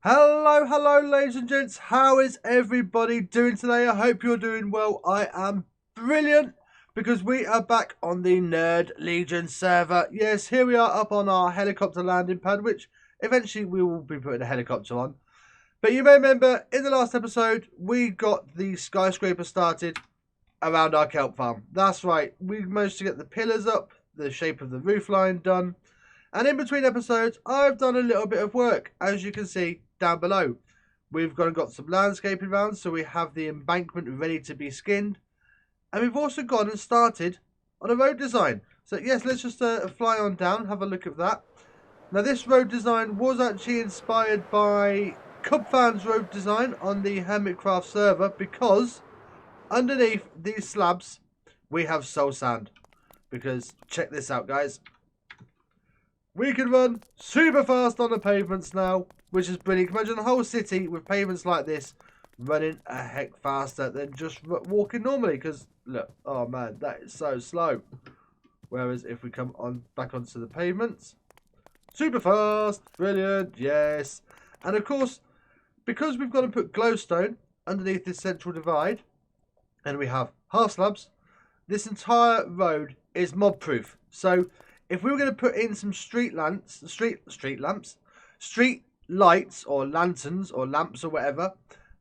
Hello, ladies and gents. How is everybody doing today? I hope you're doing well. I am brilliant because we are back on the Nerd Legion server. Yes, here we are up on our helicopter landing pad, which eventually we will be putting a helicopter on. But you may remember in the last episode, we got the skyscraper started around our kelp farm. That's right. We managed to get the pillars up, the shape of the roof line done. And in between episodes, I've done a little bit of work, as you can see down below. We've got some landscaping around, so we have the embankment ready to be skinned. And we've also gone and started on a road design. So yes, let's just fly on down, have a look at that. Now this road design was actually inspired by Cubfans road design on the Hermitcraft server, because underneath these slabs we have soul sand. Because check this out, guys. We can run super fast on the pavements now, which is brilliant. Imagine the whole city with pavements like this running a heck faster than just walking normally. Because look, oh man, that is so slow. Whereas if we come on back onto the pavements, super fast, brilliant, yes. And of course, because we've got to put glowstone underneath this central divide, and we have half slabs, this entire road is mob proof. So if we were going to put in some street lights or lanterns or lamps or whatever,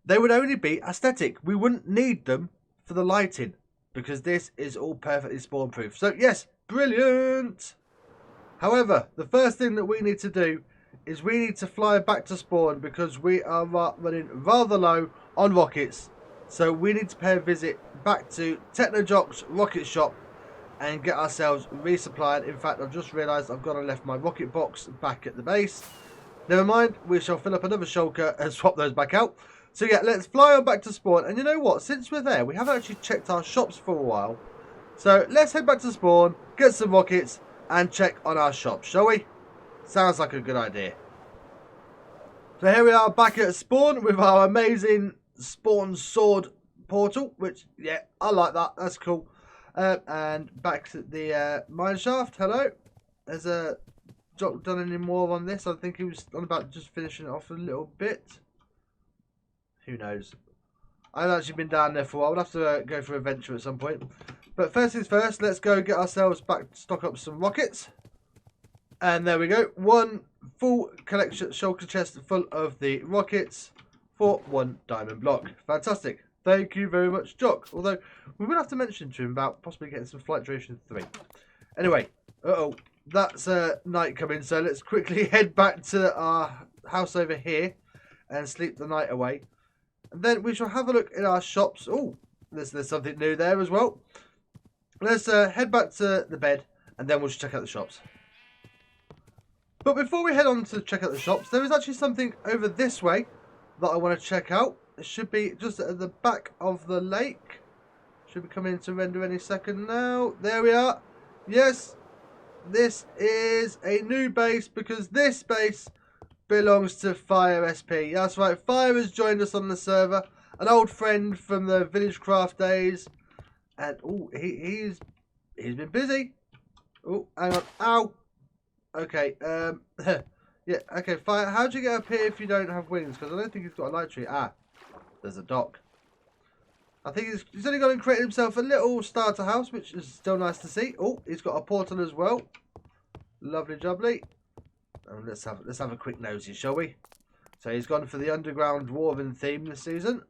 they would only be aesthetic. We wouldn't need them for the lighting, because this is all perfectly spawn proof. So yes, brilliant. However, the first thing that we need to do is we need to fly back to spawn, because we are running rather low on rockets. So we need to pay a visit back to Technojock's rocket shop and get ourselves resupplied. In fact, I've just realised I've gone and left my rocket box back at the base. Never mind, we shall fill up another shulker and swap those back out. So yeah, let's fly on back to spawn. And you know what? Since we're there, we haven't actually checked our shops for a while. So let's head back to spawn, get some rockets, and check on our shops, shall we? Sounds like a good idea. So here we are back at spawn with our amazing spawn sword portal, which, yeah, I like that. That's cool. And back to the Mineshaft. Hello. Has Jock done any more on this? I think he was on about just finishing it off a little bit. Who knows? I've actually been down there for a while. We'll have to go for a venture at some point. But first things first, let's go get ourselves back, stock up some rockets. And there we go. One full collection shulker chest full of the rockets for 1 diamond block. Fantastic. Thank you very much, Jock. Although, we will have to mention to him about possibly getting some flight duration 3. Anyway, that's night coming, so let's quickly head back to our house over here and sleep the night away. And then we shall have a look in our shops. Oh, there's something new there as well. Let's head back to the bed, and then we'll just check out the shops. But before we head on to check out the shops, there is actually something over this way that I want to check out. It should be just at the back of the lake. Should be coming to render any second now. There we are. Yes, this is a new base, because this base belongs to Fire SP. That's right, Fire has joined us on the server. An old friend from the Villagecraft days. And, oh, he's been busy. Oh, hang on. Ow. Okay, yeah, okay, Fire, how do you get up here if you don't have wings? Because I don't think he's got a light tree. Ah. There's a dock. I think he's only gone and created himself a little starter house, which is still nice to see. Oh, he's got a portal as well. Lovely jubbly. And let's have a quick nosy, shall we? So he's gone for the underground dwarven theme this season.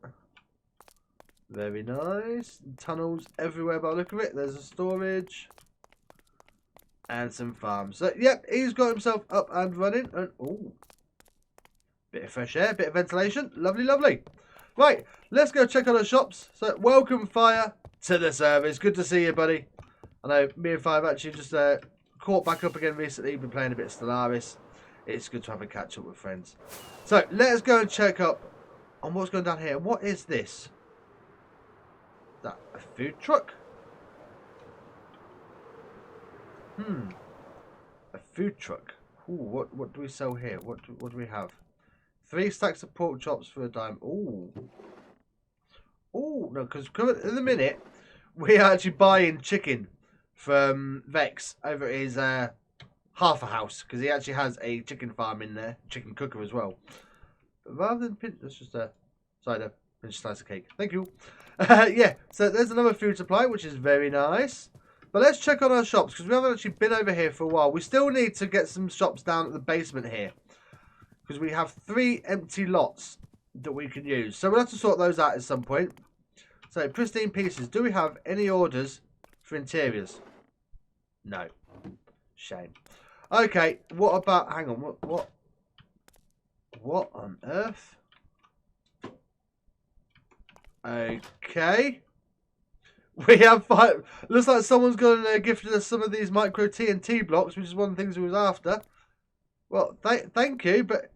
Very nice. Tunnels everywhere by the look of it. There's a storage. And some farms. So, yep, he's got himself up and running. And, oh, bit of fresh air, bit of ventilation. Lovely, lovely. Right, let's go check on the shops. So, welcome, Fire, to the server. It's good to see you, buddy. I know me and Fire have actually just caught back up again recently. Been playing a bit of Stellaris. It's good to have a catch up with friends. So, let's go and check up on what's going down here. What is this? Is that a food truck? A food truck. Ooh, what do we sell here? What do we have? 3 stacks of pork chops for a dime. Ooh. Ooh, no, because in a minute, we are actually buying chicken from Vex over at his half a house because he actually has a chicken farm in there, chicken cooker as well. But rather than pinch, that's just a cider, pinch slice of cake. Thank you. Yeah, so there's another food supply, which is very nice. But let's check on our shops because we haven't actually been over here for a while. We still need to get some shops down at the basement here because we have 3 empty lots that we can use. So we'll have to sort those out at some point. So pristine pieces. Do we have any orders for interiors? No. Shame. Okay, what about, hang on, what on earth? Okay. We have 5. Looks like someone's gone and gifted us some of these micro TNT blocks, which is one of the things we was after. Well, thank you, but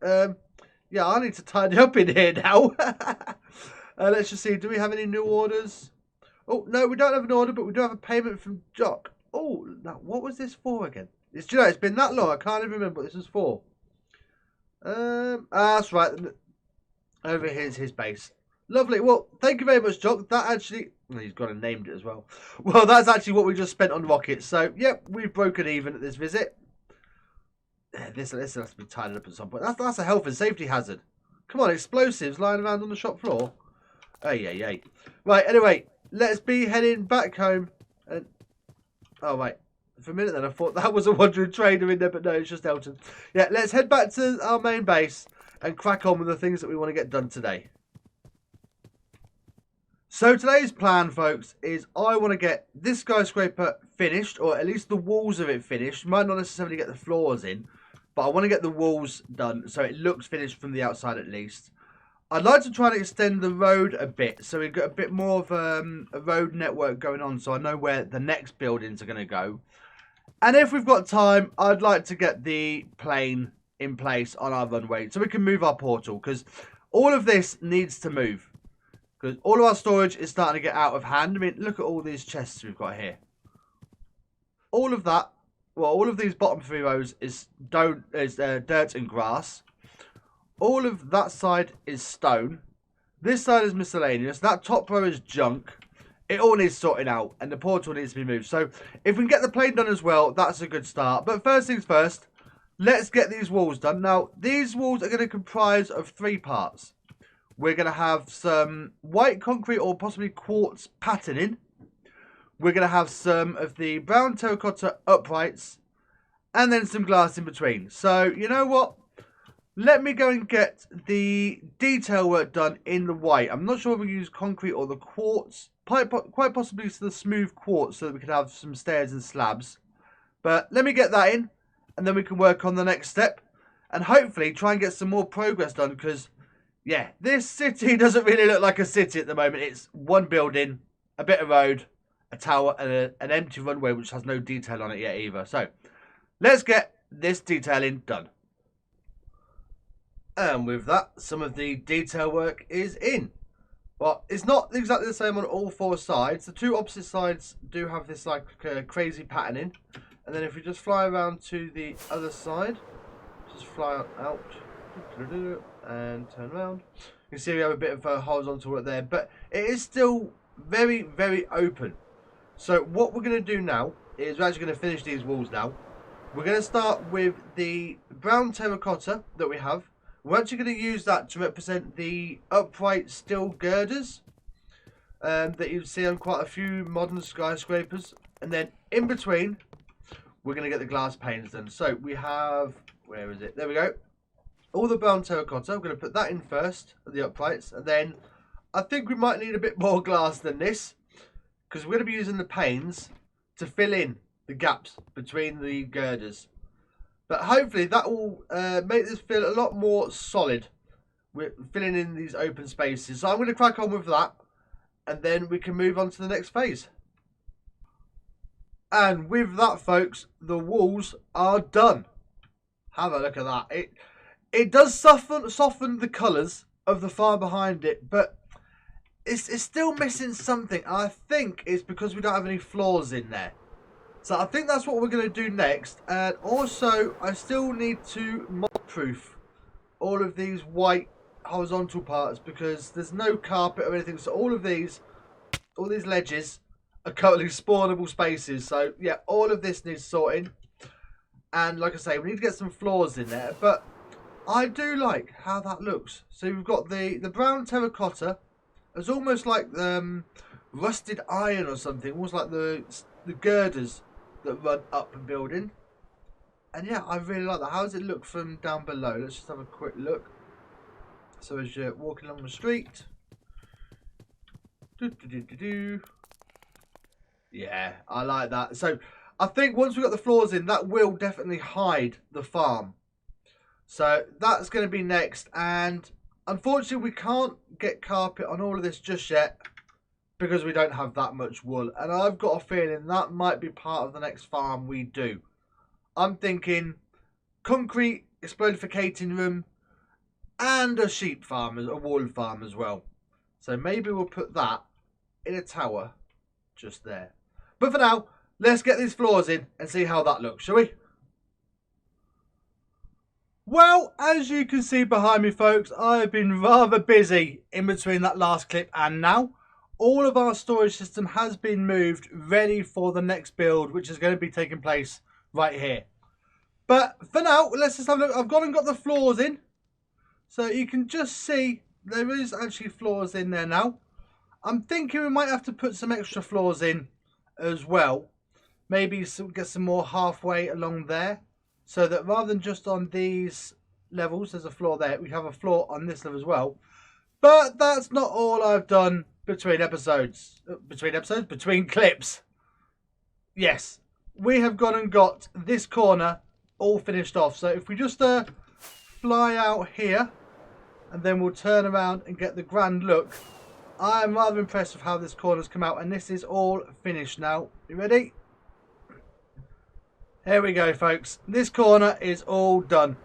yeah, I need to tidy up in here now. Let's just see. Do we have any new orders? Oh no, we don't have an order, but we do have a payment from Jock. Oh, now what was this for again? It's it's been that long. I can't even remember what this is for. That's right. Over here's his base. Lovely. Well, thank you very much, Jock. That actually... he's gone and named it as well. Well, that's actually what we just spent on rockets. So, yep, we've broken even at this visit. This has to be tidied up at some point. That's a health and safety hazard. Come on, explosives lying around on the shop floor. Oh, yeah. Right, anyway, let's be heading back home. And... oh, wait. For a minute then, I thought that was a wandering trader in there, but no, it's just Elton. Yeah, let's head back to our main base and crack on with the things that we want to get done today. So today's plan, folks, is I want to get this skyscraper finished, or at least the walls of it finished. Might not necessarily get the floors in, but I want to get the walls done so it looks finished from the outside at least. I'd like to try and extend the road a bit, so we've got a bit more of a road network going on, so I know where the next buildings are going to go. And if we've got time, I'd like to get the plane in place on our runway so we can move our portal, because all of this needs to move. Because all of our storage is starting to get out of hand. I mean, look at all these chests we've got here. All of that, well, all of these bottom 3 rows is dirt and grass. All of that side is stone. This side is miscellaneous. That top row is junk. It all needs sorting out, and the portal needs to be moved. So, if we can get the plane done as well, that's a good start. But first things first, let's get these walls done. Now, these walls are going to comprise of 3 parts. We're going to have some white concrete or possibly quartz patterning. We're going to have some of the brown terracotta uprights. And then some glass in between. So, you know what? Let me go and get the detail work done in the white. I'm not sure if we use concrete or the quartz. Quite possibly the smooth quartz so that we can have some stairs and slabs. But let me get that in. And then we can work on the next step. And hopefully try and get some more progress done, because... yeah, this city doesn't really look like a city at the moment. It's one building, a bit of road, a tower, and an empty runway which has no detail on it yet either. So, let's get this detailing done. And with that, some of the detail work is in. Well, it's not exactly the same on all 4 sides. The 2 opposite sides do have this like crazy patterning. And then if we just fly around to the other side, just fly out. And turn around. You can see we have a bit of a horizontal work there, but it is still very, very open. So what we're going to do now is we're actually going to finish these walls now. We're going to start with the brown terracotta that we have. We're actually going to use that to represent the upright steel girders that you see on quite a few modern skyscrapers. And then in between, we're going to get the glass panes done. So we have, where is it? There we go. All the brown terracotta. I'm going to put that in first, the uprights, and then I think we might need a bit more glass than this, because we're going to be using the panes to fill in the gaps between the girders. But hopefully that will make this feel a lot more solid. We're filling in these open spaces. So I'm going to crack on with that, and then we can move on to the next phase. And with that, folks, the walls are done. Have a look at that. It does soften the colours of the far behind it, but it's still missing something. I think it's because we don't have any floors in there. So I think that's what we're going to do next. And also, I still need to mold-proof all of these white horizontal parts, because there's no carpet or anything. So all these ledges are currently spawnable spaces. So yeah, all of this needs sorting. And like I say, we need to get some floors in there. But I do like how that looks. So we've got the brown terracotta. It's almost like rusted iron or something. Almost like the girders that run up a building. And yeah, I really like that. How does it look from down below? Let's just have a quick look. So as you're walking along the street. Yeah, I like that. So I think once we've got the floors in, that will definitely hide the farm. So that's going to be next. And unfortunately, we can't get carpet on all of this just yet because we don't have that much wool. And I've got a feeling that might be part of the next farm we do. I'm thinking concrete explodificating room and a sheep farm, a wool farm as well. So maybe we'll put that in a tower just there. But for now, let's get these floors in and see how that looks, shall we? Well, as you can see behind me, folks, I've been rather busy in between that last clip and now. All of our storage system has been moved, ready for the next build, which is going to be taking place right here. But for now, let's just have a look. I've gone and got the floors in. So you can just see there is actually floors in there now. I'm thinking we might have to put some extra floors in as well. Maybe get some more halfway along there. So that rather than just on these levels, there's a floor there. We have a floor on this level as well. But that's not all I've done between episodes. Between clips. Yes. We have gone and got this corner all finished off. So if we just fly out here. And then we'll turn around and get the grand look. I am rather impressed with how this corner's come out. And this is all finished now. You ready? Here we go, folks. This corner is all done.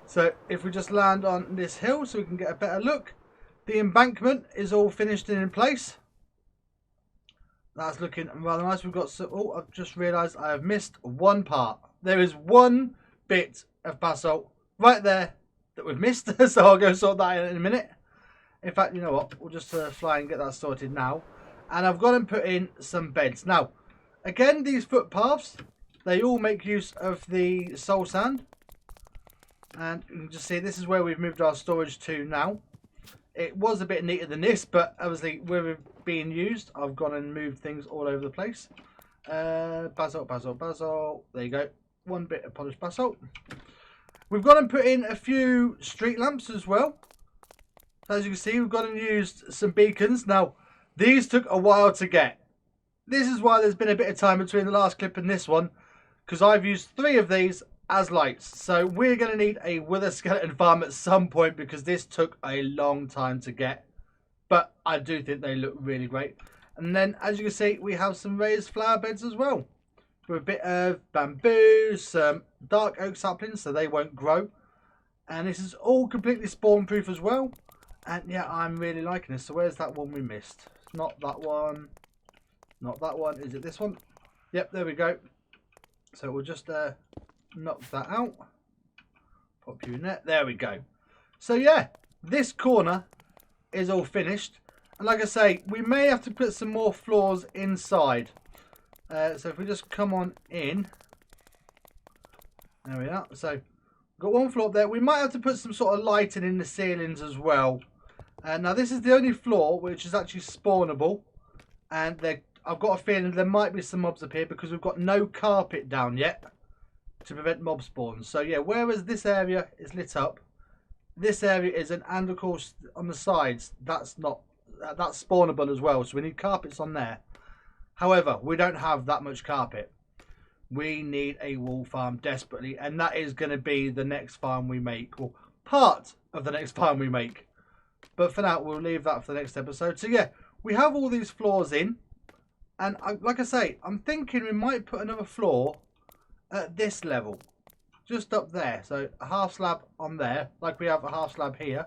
So if we just land on this hill so we can get a better look. The embankment is all finished and in place. That's looking rather nice. We've got some... Oh, I've just realised I have missed one part. There is one bit of basalt right there that we've missed. So I'll go sort that in a minute. In fact, you know what? We'll just fly and get that sorted now. And I've gone and put in some beds. Now, again, these footpaths... They all make use of the soul sand. And you can just see this is where we've moved our storage to now. It was a bit neater than this, but obviously where we're being used, I've gone and moved things all over the place. Basalt. There you go. One bit of polished basalt. We've gone and put in a few street lamps as well. As you can see, we've gone and used some beacons. Now, these took a while to get. This is why there's been a bit of time between the last clip and this one. Because I've used 3 of these as lights. So we're going to need a wither skeleton farm at some point because this took a long time to get. But I do think they look really great. And then as you can see, we have some raised flower beds as well. With a bit of bamboo, some dark oak saplings so they won't grow. And this is all completely spawn proof as well. And yeah, I'm really liking this. So where's that one we missed? Not that one. Not that one. Is it this one? Yep, there we go. So we'll just knock that out. Pop you in there. There we go. So yeah, this corner is all finished. And like I say, we may have to put some more floors inside. So if we just come on in. There we are. So we've got one floor up there. We might have to put some sort of lighting in the ceilings as well. Now this is the only floor which is actually spawnable. And I've got a feeling there might be some mobs up here because we've got no carpet down yet to prevent mob spawns. So yeah, whereas this area is lit up, this area isn't, and of course on the sides that's spawnable as well. So we need carpets on there. However, we don't have that much carpet. We need a wool farm desperately, and that is going to be the next farm we make, or part of the next farm we make. But for now, we'll leave that for the next episode. So yeah, we have all these floors in. And like I say, I'm thinking we might put another floor at this level. Just up there. So a half slab on there. Like we have a half slab here.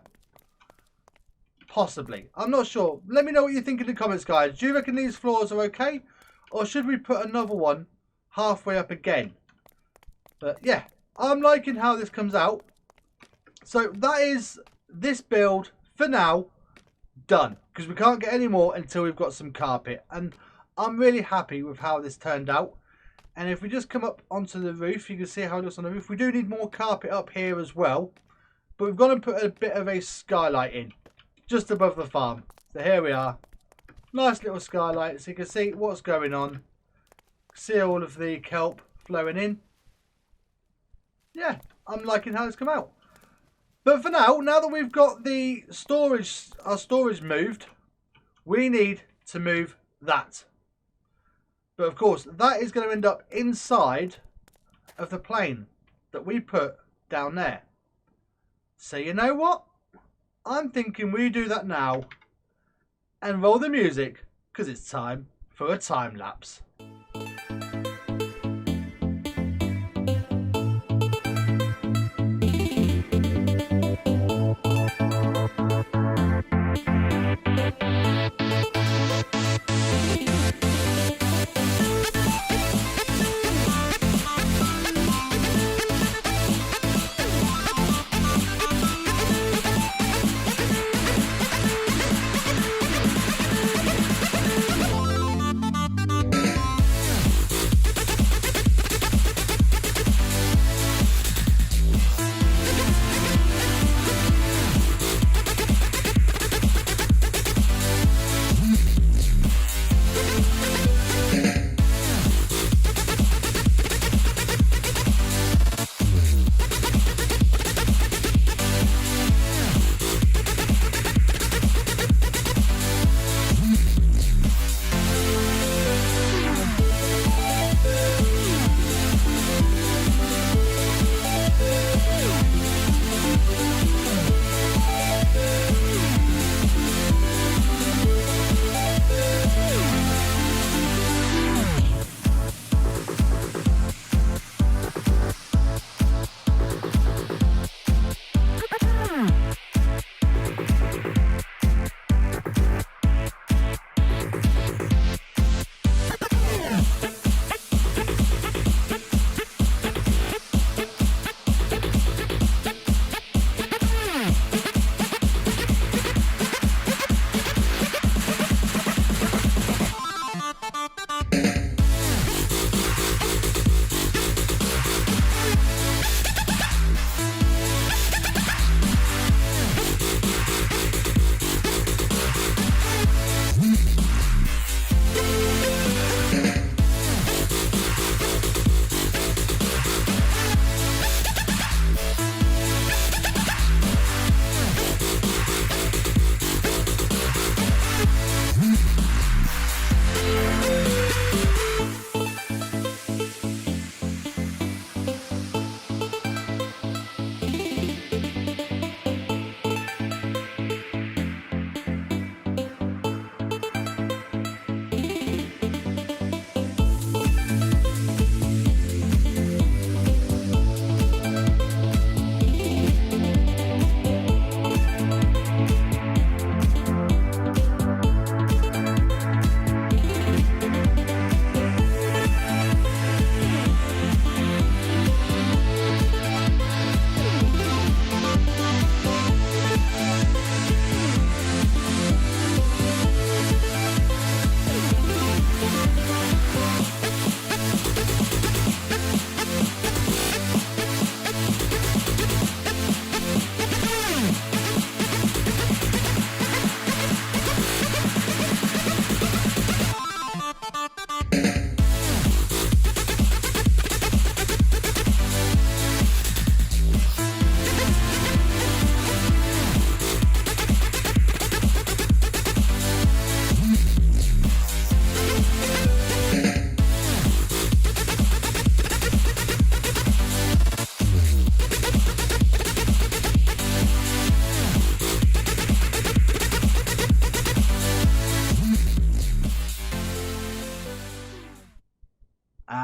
Possibly. I'm not sure. Let me know what you think in the comments, guys. Do you reckon these floors are okay? Or should we put another one halfway up again? But yeah, I'm liking how this comes out. So that is this build for now done. Because we can't get any more until we've got some carpet. And I'm really happy with how this turned out. And if we just come up onto the roof, you can see how it looks on the roof. We do need more carpet up here as well. But we've got to put a bit of a skylight in, just above the farm. So here we are. Nice little skylight, so you can see what's going on. See all of the kelp flowing in. Yeah, I'm liking how it's come out. But for now that we've got the storage, our storage moved, we need to move that. But of course, that is going to end up inside of the plane that we put down there. So you know what? I'm thinking we do that now and roll the music, because it's time for a time lapse.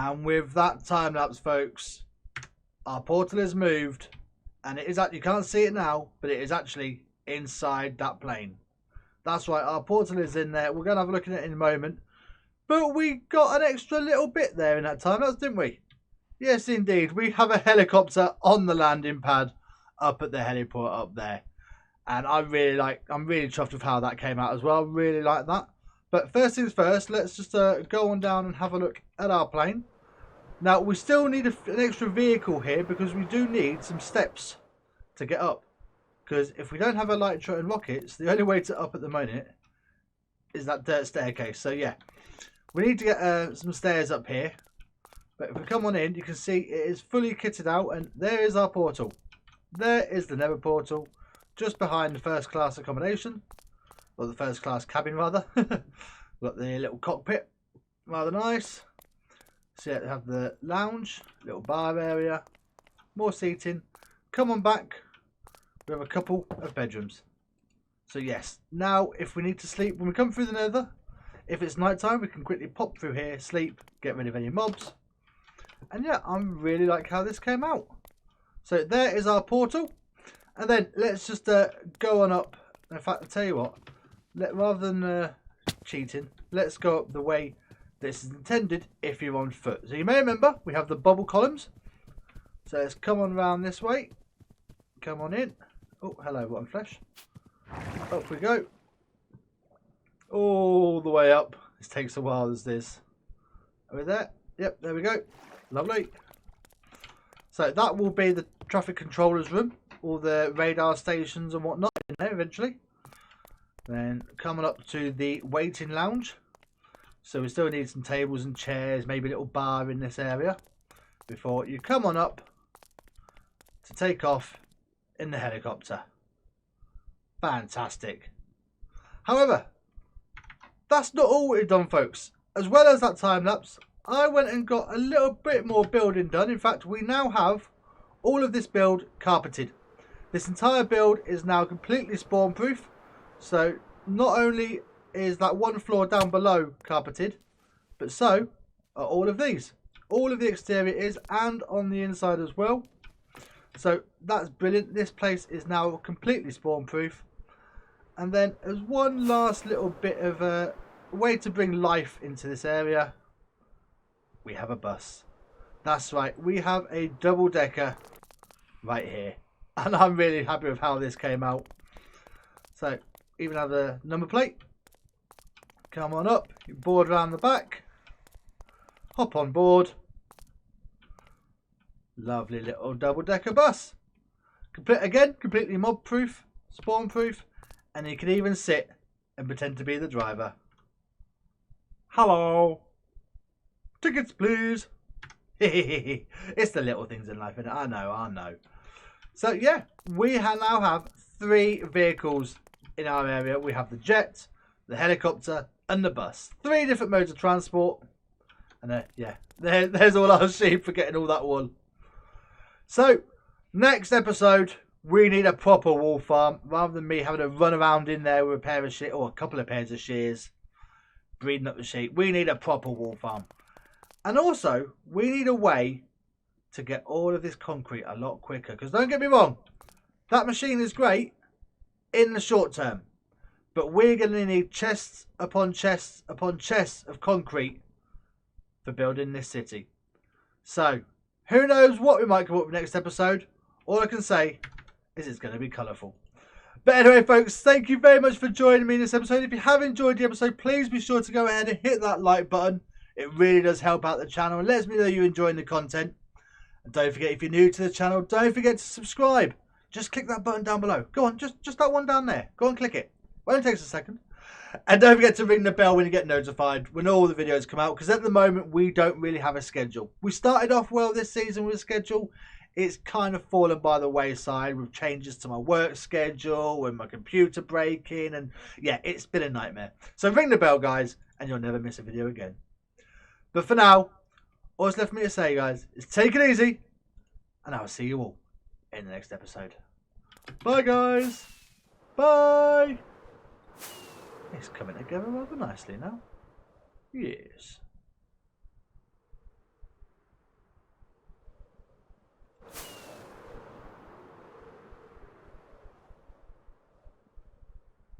And with that time lapse, folks, our portal is moved, and it is you can't see it now, but it is actually inside that plane. That's right, our portal is in there. We're going to have a look at it in a moment. But we got an extra little bit there in that time lapse, didn't we? Yes, indeed. We have a helicopter on the landing pad up at the heliport up there. And I'm really chuffed with how that came out as well. Really like that. But first things first, let's just go on down and have a look at our plane. Now we still need an extra vehicle here because we do need some steps to get up. Because if we don't have elytra and rockets, the only way to up at the moment is that dirt staircase. So yeah, we need to get some stairs up here. But if we come on in, you can see it is fully kitted out, and there is our portal. There is the Nether portal, just behind the first class accommodation, or the first class cabin rather. Got the little cockpit, rather nice. So yeah, we have the lounge, little bar area, more seating. Come on back. We have a couple of bedrooms. So yes, now if we need to sleep when we come through the Nether, if it's night time, we can quickly pop through here, sleep, get rid of any mobs. And yeah, I really like how this came out. So there is our portal. And then let's just go on up. In fact, I'll tell you what, rather than cheating, let's go up the way this is intended if you're on foot. So you may remember, we have the bubble columns. So let's come on around this way. Come on in. Oh, hello, rotten flesh. Up we go. All the way up. This takes a while, as this. Are we there? Yep, there we go. Lovely. So that will be the traffic controller's room. All the radar stations and whatnot in there eventually. Then coming up to the waiting lounge. So we still need some tables and chairs, maybe a little bar in this area. Before you come on up to take off in the helicopter. Fantastic. However, that's not all we've done, folks. As well as that time lapse, I went and got a little bit more building done. In fact, we now have all of this build carpeted. This entire build is now completely spawn proof. So not only is that one floor down below carpeted, but so are all of these. All of the exterior is, and on the inside as well. So that's brilliant. This place is now completely spawn proof. And then as one last little bit of a way to bring life into this area, we have a bus. That's right, we have a double decker right here. And I'm really happy with how this came out. So even have a number plate. Come on up, you board around the back. Hop on board. Lovely little double-decker bus. Completely mob-proof, spawn-proof, and you can even sit and pretend to be the driver. Hello. Tickets, please. It's the little things in life, isn't it? I know. So yeah, we now have 3 vehicles in our area. We have the jet, the helicopter, and the bus. 3 different modes of transport. And yeah, there's all our sheep for getting all that wool. So, next episode, we need a proper wool farm. Rather than me having to run around in there with a pair of shears, or a couple of pairs of shears, breeding up the sheep. We need a proper wool farm. And also, we need a way to get all of this concrete a lot quicker. Because don't get me wrong, that machine is great in the short term. But we're going to need chests upon chests upon chests of concrete for building this city. So, who knows what we might come up with next episode. All I can say is it's going to be colourful. But anyway, folks, thank you very much for joining me in this episode. If you have enjoyed the episode, please be sure to go ahead and hit that like button. It really does help out the channel and lets me know you're enjoying the content. And don't forget, if you're new to the channel, don't forget to subscribe. Just click that button down below. Go on, just that one down there. Go and click it. It only takes a second. And don't forget to ring the bell when you get notified when all the videos come out, because at the moment we don't really have a schedule. We started off well this season with a schedule. It's kind of fallen by the wayside with changes to my work schedule and my computer breaking, and yeah, it's been a nightmare. So ring the bell, guys, and you'll never miss a video again. But for now, all that's left for me to say, guys, is take it easy, and I'll see you all in the next episode. Bye, guys. Bye. It's coming together rather nicely now. Yes.